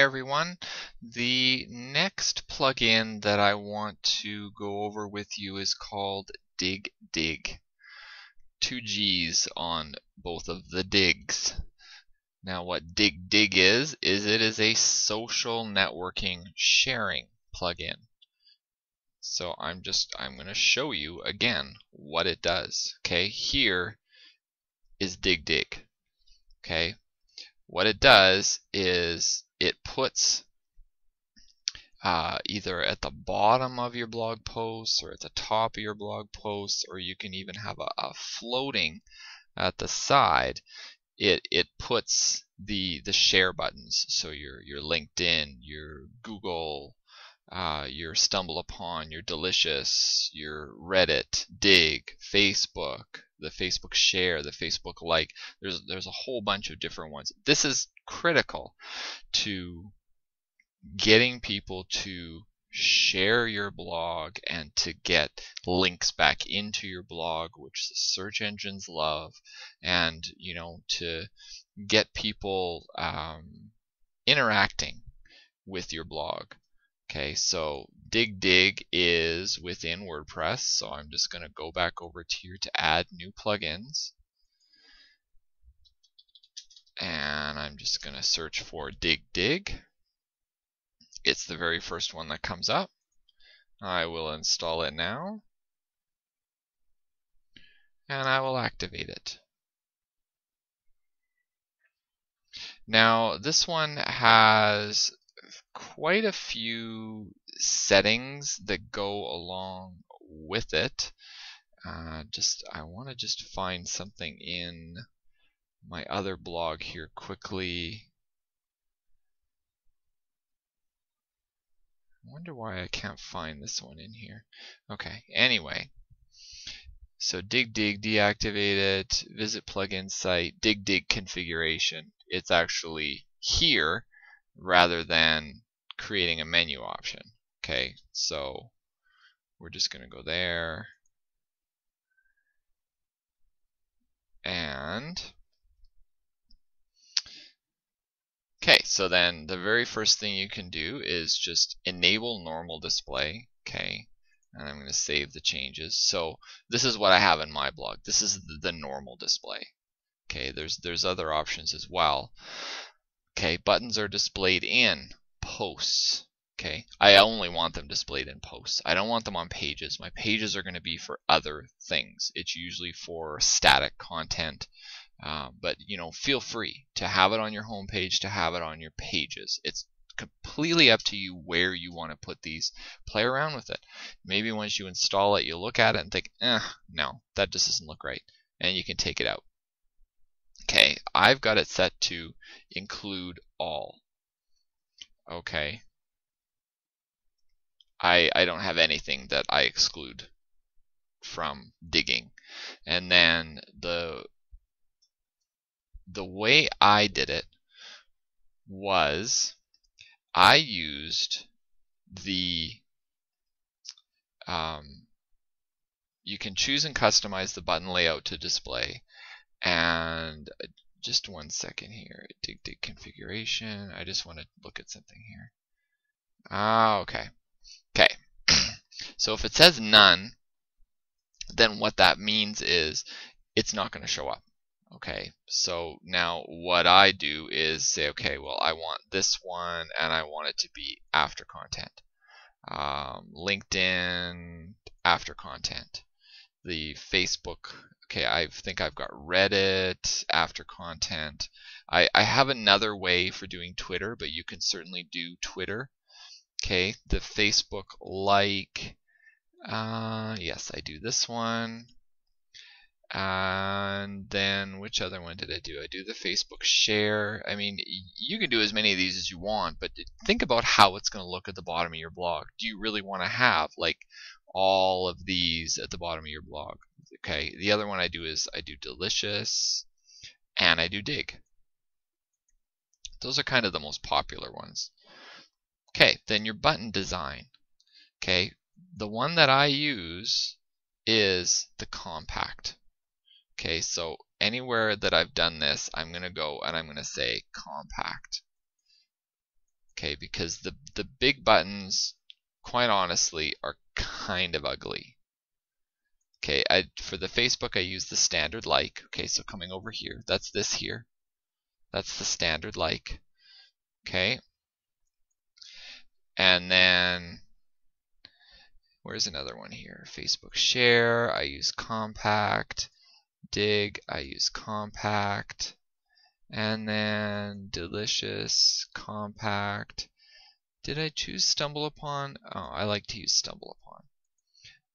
everyone. The next plugin that I want to go over with you is called Digg Digg. 2 G's on both of the Diggs. Now what Digg Digg is it is a social networking sharing plugin. So I'm going to show you again what it does. Okay, here is Digg Digg. Okay, what it does is it puts either at the bottom of your blog post or at the top of your blog post, or you can even have a floating at the side. It puts the share buttons, so your LinkedIn, your Google, your StumbleUpon, your Delicious, your Reddit, Digg, Facebook, the Facebook share, the Facebook like. There's a whole bunch of different ones. This is critical to getting people to share your blog and to get links back into your blog, which the search engines love, and to get people interacting with your blog. Okay, so Digg Digg is within WordPress, so I'm just going to go back over to here to add new plugins, and I'm just going to search for Digg Digg. It's the very first one that comes up. I will install it now, and I will activate it. Now this one has quite a few settings that go along with it. I want to just find something in my other blog here quickly. I wonder why I can't find this one in here. Okay, anyway. So Digg Digg, deactivate it, visit plugin site, Digg Digg configuration. It's actually here rather than creating a menu option. Okay, so we're just going to go there. And okay, so then the very first thing you can do is just enable normal display. Okay, and I'm going to save the changes. So this is what I have in my blog. This is the normal display. Okay, there's other options as well. Okay, buttons are displayed in posts. Okay, I only want them displayed in posts. I don't want them on pages. My pages are going to be for other things. It's usually for static content. But feel free to have it on your home page, to have it on your pages. It's completely up to you where you want to put these. Play around with it. Maybe once you install it, you'll look at it and think, no, that just doesn't look right, and you can take it out. Okay, I've got it set to include all. Okay, I don't have anything that I exclude from digging. And then the way I did it was I used the you can choose and customize the button layout to display. And just one second here, Digg Digg configuration. I just want to look at something here. Okay. So if it says none, then what that means is it's not going to show up. Okay, so now what I do is say, okay, well, I want this one and I want it to be after content. LinkedIn, after content. The Facebook, okay, I think I've got Reddit, after content. I have another way for doing Twitter, but you can certainly do Twitter. Okay, the Facebook like, yes, I do this one. And then which other one did I do? I do the Facebook share. I mean, you can do as many of these as you want, but think about how it's going to look at the bottom of your blog. Do you really want to have like all of these at the bottom of your blog? Okay, the other one I do is I do Delicious and I do Digg. Those are kind of the most popular ones. Okay, then your button design. Okay, the one that I use is the compact. Okay, so anywhere that I've done this, I'm going to go and I'm going to say compact. Okay, because the big buttons, quite honestly, are kind of ugly. Okay, for the Facebook I use the standard like. Okay, so coming over here, that's this here. That's the standard like. Okay. And then where's another one here? Facebook share, I use compact. Digg, I use compact. And then delicious, compact. Did I choose stumble upon? Oh, I like to use stumble upon.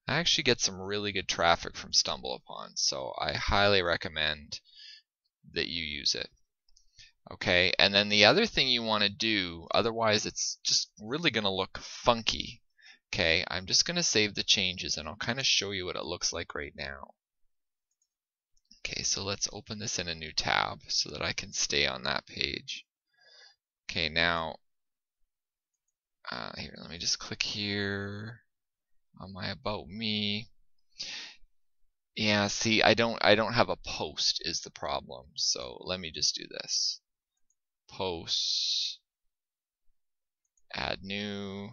I actually get some really good traffic from stumble upon, so I highly recommend that you use it. Okay, and then the other thing you want to do, otherwise it's just really going to look funky. Okay, I'm just going to save the changes and I'll kind of show you what it looks like right now. Okay, so let's open this in a new tab so that I can stay on that page. Okay, now here, let me just click here on my About Me. Yeah, see, I don't have a post is the problem. So let me just do this. Posts, add new.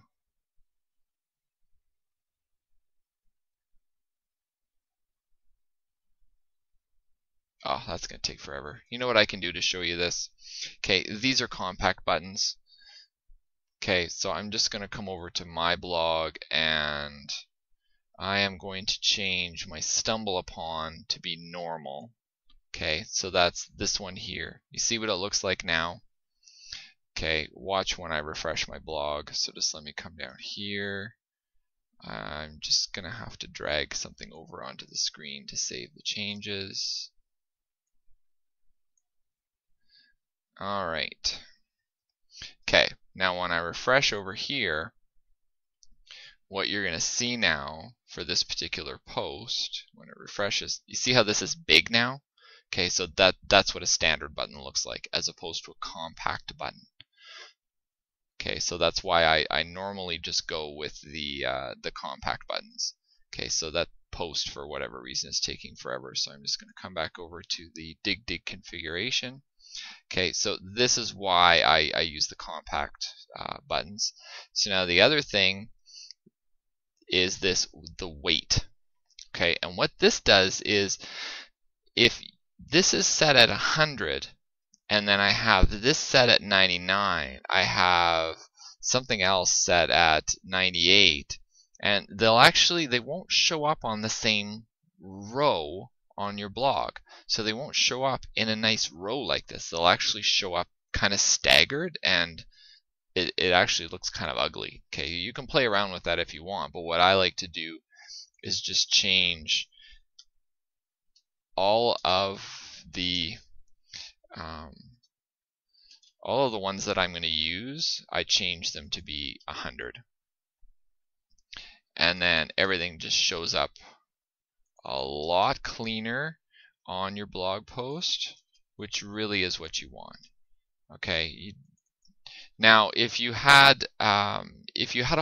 Oh, that's going to take forever. You know what I can do to show you this? Okay, these are compact buttons. Okay, so I'm just going to come over to my blog and I am going to change my stumble upon to be normal. Okay, so that's this one here. You see what it looks like now? Okay, watch when I refresh my blog. So just let me come down here. I'm just going to have to drag something over onto the screen to save the changes. Alright. Okay, now when I refresh over here, what you're going to see now for this particular post, when it refreshes, you see how this is big now? Okay, so that's what a standard button looks like, as opposed to a compact button. Okay, so that's why I normally just go with the compact buttons. Okay, so that post for whatever reason is taking forever, so I'm just going to come back over to the Digg Digg configuration. Okay, so this is why I use the compact buttons. So now the other thing is the weight. Okay, and what this does is if this is set at 100 and then I have this set at 99, I have something else set at 98, and they won't show up on the same row on your blog. So they won't show up in a nice row like this. They'll actually show up kind of staggered, and it actually looks kind of ugly. Okay, you can play around with that if you want, but what I like to do is just change all of the ones that I'm going to use. I change them to be 100, and then everything just shows up a lot cleaner on your blog post, which really is what you want. Okay. Now, if you had a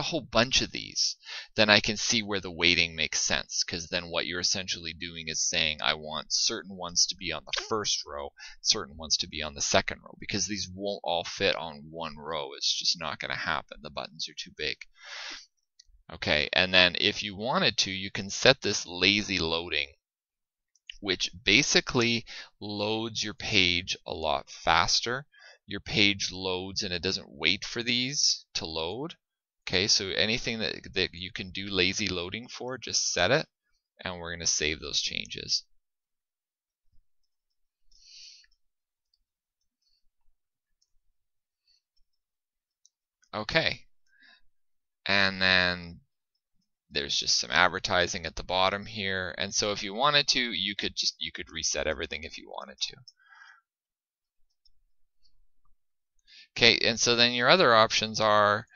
whole bunch of these, then I can see where the weighting makes sense, because then what you're essentially doing is saying I want certain ones to be on the first row, certain ones to be on the second row, because these won't all fit on one row. It's just not going to happen. The buttons are too big. Okay, and then if you wanted to, you can set this lazy loading, which basically loads your page a lot faster. Your page loads and it doesn't wait for these to load. Okay, so anything that you can do lazy loading for, just set it, and we're going to save those changes. Okay, and then there's just some advertising at the bottom here, and so if you wanted to, you could reset everything if you wanted to. Okay, and so then your other options are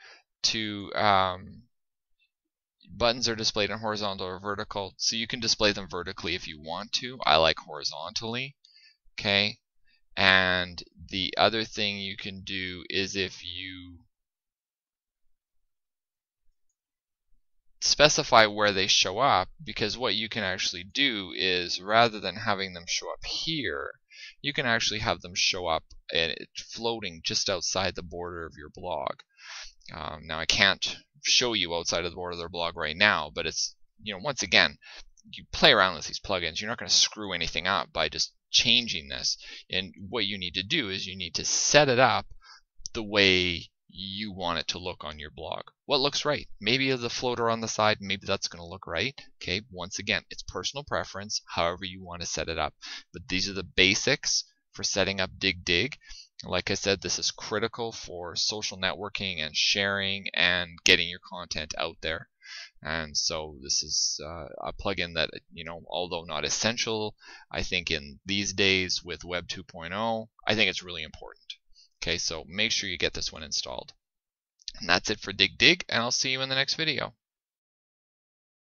to buttons are displayed in horizontal or vertical, so you can display them vertically if you want to. I like horizontally. Okay, and the other thing you can do is if you specify where they show up, because what you can actually do is rather than having them show up here, you can actually have them show up floating just outside the border of your blog. Now I can't show you outside of the border of their blog right now, but it's, once again, you play around with these plugins. You're not going to screw anything up by just changing this. And what you need to do is you need to set it up the way you want it to look on your blog. What looks right? Maybe the floater on the side, maybe that's going to look right. Okay, once again, it's personal preference, however you want to set it up. But these are the basics for setting up Digg Digg. Like I said, this is critical for social networking and sharing and getting your content out there. And so this is a plugin that, although not essential, I think in these days with Web 2.0, I think it's really important. Okay, so make sure you get this one installed. And that's it for Digg Digg, and I'll see you in the next video.